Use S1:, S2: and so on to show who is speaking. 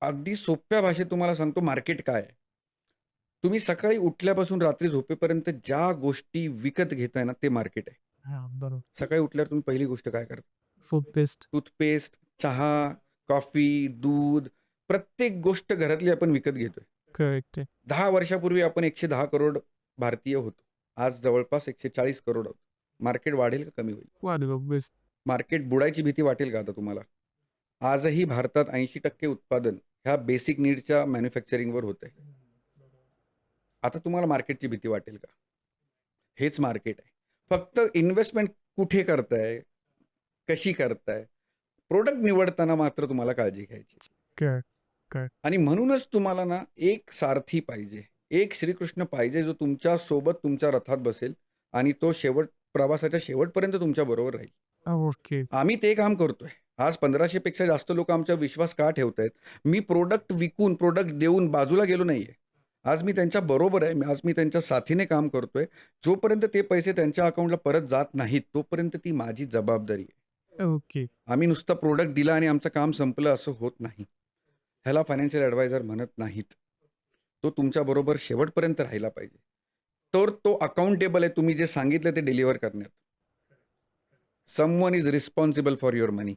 S1: अगदी सोप्या भाषेत तुम्हाला सांगतो मार्केट काय आहे. तुम्ही सकाळी उठल्यापासून रात्री झोपेपर्यंत ज्या गोष्टी विकत घेताय ना, ते मार्केट आहे.
S2: हां, बरोबर.
S1: सकाळी उठल्यावर तुम्ही पहिली गोष्ट काय करता?
S2: टूथपेस्ट.
S1: टूथपेस्ट, चहा, कॉफी, दूध, प्रत्येक गोष्ट घरातली आपण विकत घेतोय.
S2: करेक्ट आहे.
S1: 10 वर्षापूर्वी आपण 110 करोड भारतीय होतो. आज जवळपास 140 करोड आहोत. मार्केट वाढेल का कमी होईल?
S2: वाढलं बेस्ट.
S1: मार्केट बुडायची भीती वाटेल का आता तुम्हाला? आजही भारतात 80% उत्पादन ह्या बेसिक नीड्सच्या मॅन्युफॅक्चरिंगवर होतंय. आता तुम्हाला मार्केटची भीती वाटेल का? हेच मार्केट आहे. फक्त इन्व्हेस्टमेंट कुठे करताय? कशी करताय? प्रॉडक्ट निवडताना मात्र तुम्हाला काळजी घ्यायची.
S2: Correct, correct.
S1: आणि म्हणूनच तुम्हाला ना एक सारथी पाहिजे. एक श्रीकृष्ण पाहिजे जो तुमच्या सोबत तुमच्या रथात बसेल आणि तो प्रवासाच्या शेवटपर्यंत तुमच्या बरोबर राहील.
S2: ओके.
S1: आम्ही ते काम करतोय. आज 1500 पेक्षा जास्त लोकं आमच्यावर विश्वास का ठेवतायत? मी प्रॉडक्ट विकून, प्रॉडक्ट देऊन बाजूला गेलो नाहीये. आज मी त्यांच्या बरोबर आहे. आज मी त्यांच्या साथीने काम करतोय. जोपर्यंत ते पैसे त्यांच्या अकाउंटला परत जात नाहीत, तोपर्यंत ती माझी जबाबदारी आहे.
S2: ओके.
S1: आम्ही नुसतं प्रॉडक्ट दिला आणि आमचं काम संपलं असं होत नाही. ह्याला फायनान्शियल ॲडवायझर म्हणत नाहीत. तो तुमच्याबरोबर शेवटपर्यंत राहिला पाहिजे. तर तो अकाउंटेबल आहे तुम्ही जे सांगितलं ते डिलिव्हर करण्यात. Someone is responsible for your money.